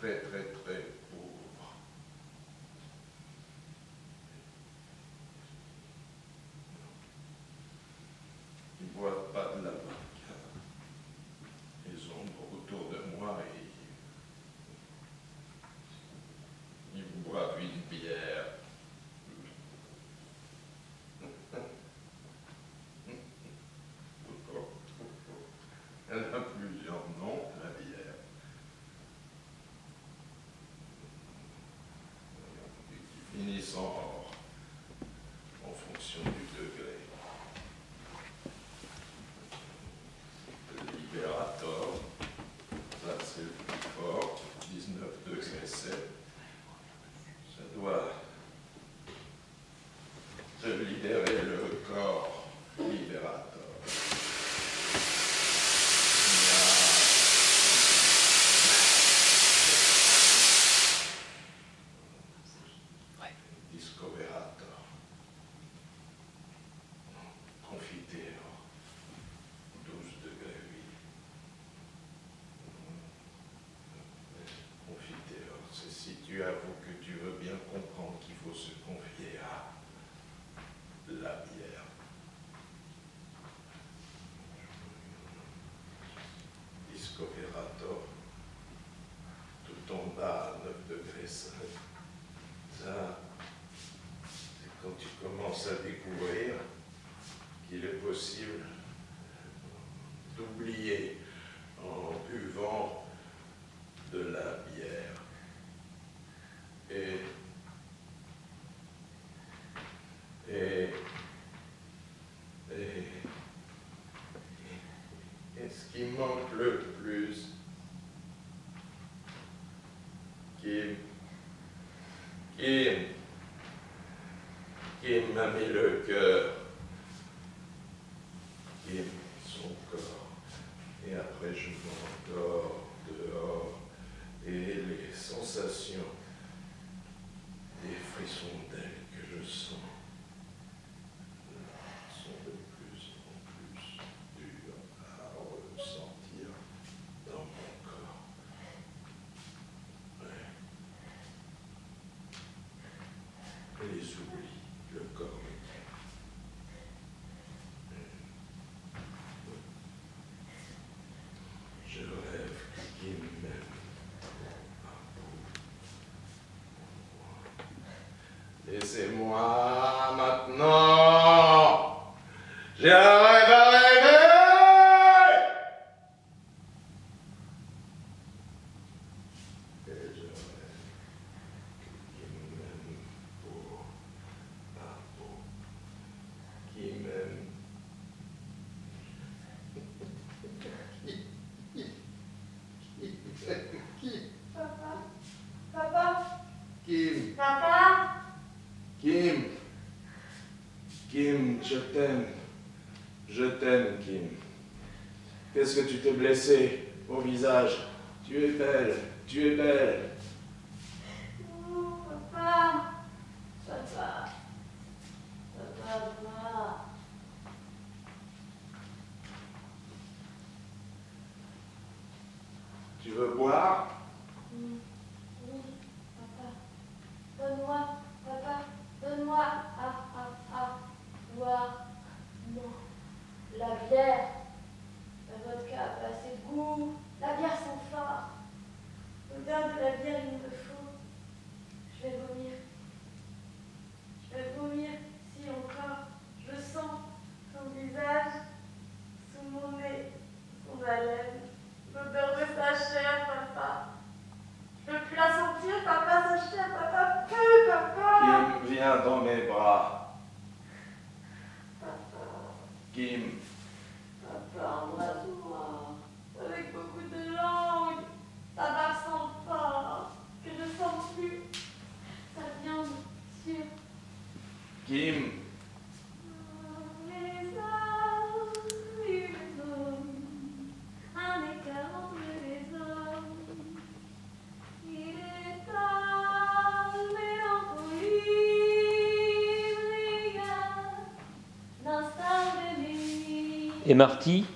très très très pauvre. Ils ne boivent pas de la vodka. Les ombres autour de moi, ils boivent une bière. Elle a plusieurs noms, la bière. Qui finissent en or, en fonction du degré. Le Liberator, ça c'est le plus fort, 19 degrés 7. Ça doit te libérer le corps Liberator. Discoverator, Confitero, 12 degrés 8. Confitero, c'est si tu avoues que tu veux bien comprendre qu'il faut se confier à la bière. Discoverator, tout en bas à 9 degrés 5. Ça, quand tu commences à découvrir qu'il est possible d'oublier en buvant de la bière. Et ce qui manque le plus, qui m'a mis le cœur, qui son corps, et après je m'endors dehors, et les sensations, les frissons d'aile que je sens, sont de plus en plus durs à ressentir dans mon corps. Ouais. Les oublis, le corps me quitte. Je rêve qu'il m'aime. Laissez-moi maintenant. J'ai un rêve à rêver. Et je rêve qu'il m'aime peau à peau. Qu'il m'aime. Qui? Papa? Papa? Kim. Papa? Kim. Kim, je t'aime. Je t'aime, Kim. Qu'est-ce que tu t'es blessé au visage? Tu es belle. Tu es belle. Oh, papa. Papa. Papa, papa. Tu veux boire? Oui, papa. Donne-moi, papa. Donne-moi à boire. Non. La bière. La vodka a pas assez de goût. La bière sent fort. L'odeur de la bière, il me faut. Je vais vomir. Je vais vomir si encore je sens son visage sous mon nez, son haleine, l'odeur de sa chair, papa. Je peux plus la sentir, papa, sa chair, papa, pue, papa. Kim, viens dans mes bras. Papa, Kim, papa, embrasse-moi avec beaucoup de langue. Ça m'absente pas, que je sens plus sa viande sur Kim, les hommes, un écart entre les hommes. Il est un mélancolie, d'instinct de nuit. Et Marty?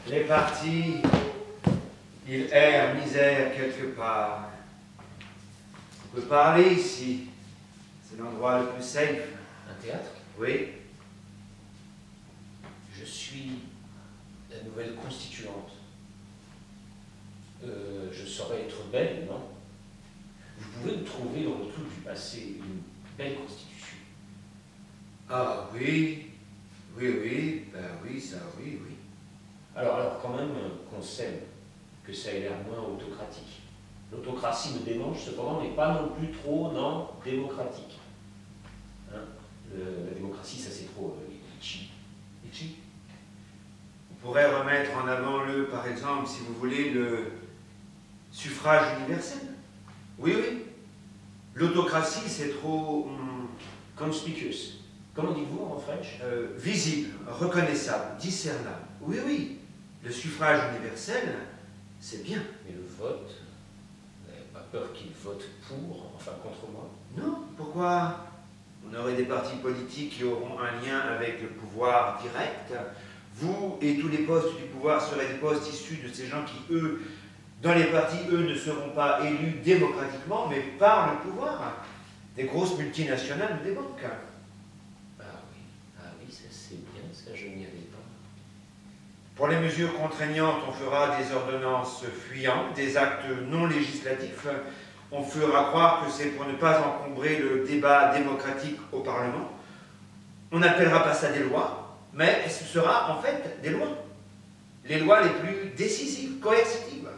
Elle est partie. Il erre misère quelque part. On peut parler ici. C'est l'endroit le plus safe. Un théâtre? Oui. Je suis la nouvelle constituante. Je saurais être belle, non? Vous pouvez me trouver dans le truc du passé une belle constitution. Ah oui. Oui, ben oui, ça, oui. Alors quand même qu'on s'aime, que ça ait l'air moins autocratique. L'autocratie me démange cependant, mais pas non plus trop, non, démocratique. Hein? La démocratie, ça c'est trop litchi. Litchi? On pourrait remettre en avant par exemple, si vous voulez, le suffrage universel. Oui. L'autocratie, c'est trop... Conspicuous. Comment dites-vous en French? Visible, reconnaissable, discernable. Oui. Le suffrage universel, c'est bien. Mais le vote, vous n'avez pas peur qu'il vote pour, enfin contre moi? Non, pourquoi? On aurait des partis politiques qui auront un lien avec le pouvoir direct. Vous et tous les postes du pouvoir seraient des postes issus de ces gens qui, eux, dans les partis, eux, ne seront pas élus démocratiquement, mais par le pouvoir. Des grosses multinationales ou des banques. Ah oui, ça c'est bien, ça je n'y avais pas. Pour les mesures contraignantes, on fera des ordonnances fuyantes, des actes non législatifs. On fera croire que c'est pour ne pas encombrer le débat démocratique au Parlement. On n'appellera pas ça des lois, mais ce sera en fait des lois. Les lois les plus décisives, coercitives.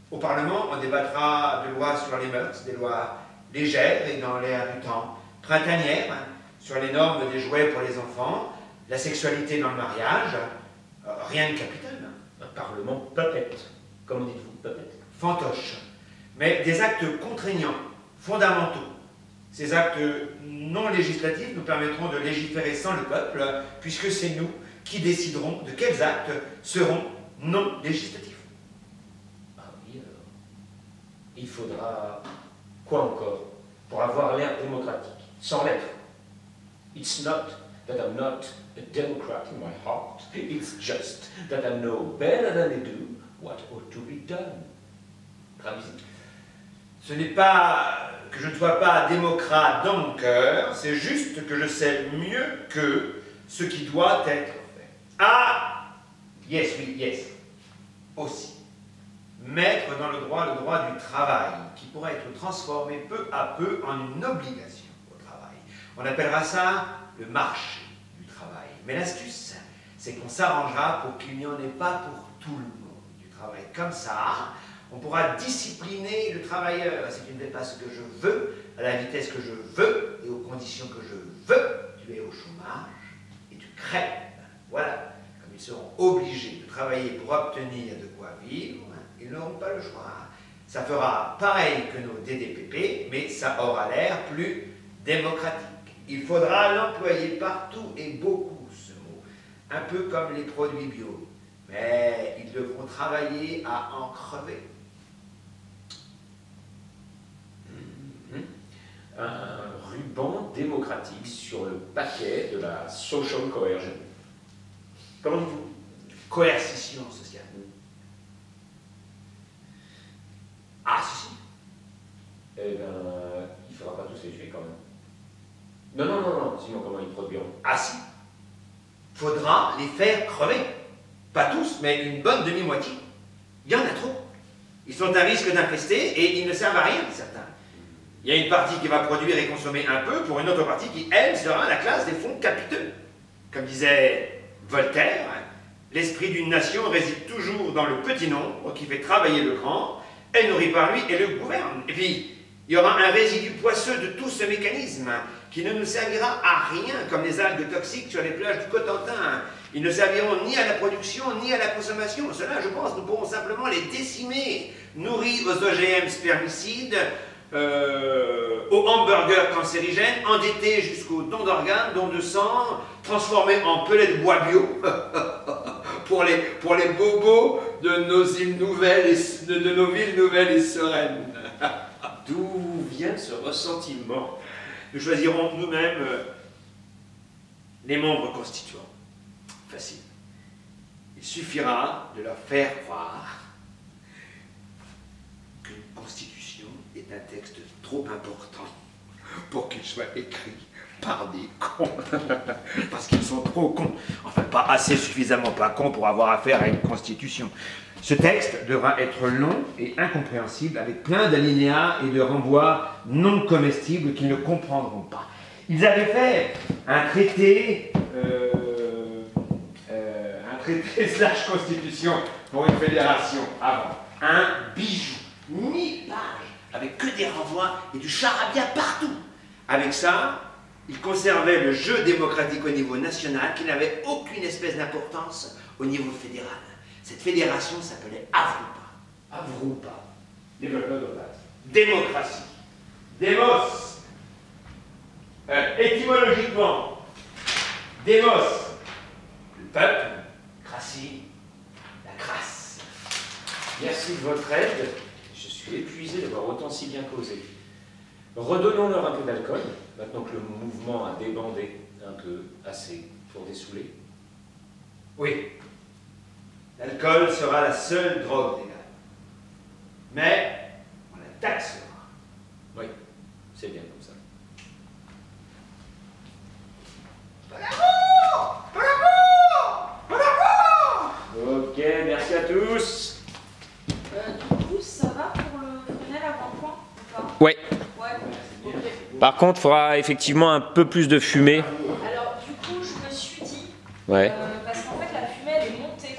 Au Parlement, on débattra de lois sur les mœurs, des lois légères et dans l'air du temps, printanières, sur les normes des jouets pour les enfants, la sexualité dans le mariage, rien de capital. Un parlement puppet. Comment dites-vous, puppet? Fantoche. Mais des actes contraignants, fondamentaux. Ces actes non législatifs nous permettront de légiférer sans le peuple, puisque c'est nous qui déciderons de quels actes seront non législatifs. Ah oui, alors. Il faudra quoi encore pour avoir l'air démocratique, sans l'être? It's not that I'm not a Democrat in my heart, it's just that I know better than they do what ought to be done. Traduisez. Ce n'est pas que je ne sois pas démocrate dans mon cœur, c'est juste que je sais mieux que ce qui doit être fait. Ah, yes, aussi. Mettre dans le droit du travail, qui pourrait être transformé peu à peu en une obligation au travail. On appellera ça le marché du travail. Mais l'astuce, c'est qu'on s'arrangera pour qu'il n'y en ait pas pour tout le monde du travail. Comme ça, on pourra discipliner le travailleur. Si tu ne fais pas ce que je veux, à la vitesse que je veux, et aux conditions que je veux, tu es au chômage et tu crèves. Voilà. Comme ils seront obligés de travailler pour obtenir de quoi vivre, ils n'auront pas le choix. Ça fera pareil que nos DDPP, mais ça aura l'air plus démocratique. Il faudra l'employer partout et beaucoup, ce mot. Un peu comme les produits bio. Mais ils devront travailler à en crever. Un ruban démocratique sur le paquet de la social coercion. Comment dites-vous? Coercition sociale. Ah, si. Eh bien, il ne faudra pas tous les tuer quand même. Non, sinon comment ils produiront? Ah si. Faudra les faire crever. Pas tous, mais une bonne demi-moitié. Il y en a trop. Ils sont à risque d'infester et ils ne servent à rien, certains. Il y a une partie qui va produire et consommer un peu pour une autre partie qui, elle, sera la classe des fonds capiteux. Comme disait Voltaire, l'esprit d'une nation réside toujours dans le petit nombre qui fait travailler le grand, elle nourrit par lui et le gouverne. Et puis, il y aura un résidu poisseux de tout ce mécanisme qui ne nous servira à rien, comme les algues toxiques sur les plages du Cotentin. Ils ne serviront ni à la production, ni à la consommation. Cela, je pense, nous pourrons simplement les décimer, nourris aux OGM spermicides, aux hamburgers cancérigènes, endettés jusqu'aux dons d'organes, dons de sang, transformés en pellets de bois bio pour les bobos de nos îles nouvelles de nos villes nouvelles et sereines. D'où vient ce ressentiment? Nous choisirons nous-mêmes les membres constituants. Facile. Il suffira de leur faire croire Constitution est un texte trop important pour qu'il soit écrit par des cons. Parce qu'ils sont trop cons. Enfin, pas assez suffisamment pas cons pour avoir affaire à une Constitution. Ce texte devra être long et incompréhensible, avec plein d'alinéas et de renvois non comestibles qu'ils ne comprendront pas. Ils avaient fait un traité slash constitution pour une fédération avant. Un bijou, 1000 pages, avec que des renvois et du charabia partout. Avec ça, ils conservaient le jeu démocratique au niveau national qui n'avait aucune espèce d'importance au niveau fédéral. Cette fédération s'appelait Avrupa. Avrupa. Développement de base. Démocratie. Démos. Étymologiquement. Démos. Le peuple. Cratie. La crasse. Merci de votre aide. Je suis épuisé d'avoir autant si bien causé. Redonnons-leur un peu d'alcool, maintenant que le mouvement a débandé un peu assez pour dessouler. Oui. L'alcool sera la seule drogue légale. Mais on la taxera. Oui, c'est bien comme ça. Ok, merci à tous. Du coup, ça va pour le Fresnel avant point ou pas? Ouais. Ouais. Ok. Par contre, il faudra effectivement un peu plus de fumée. Alors, du coup, je me suis dit, Ouais. parce qu'en fait, la fumée, elle est montée.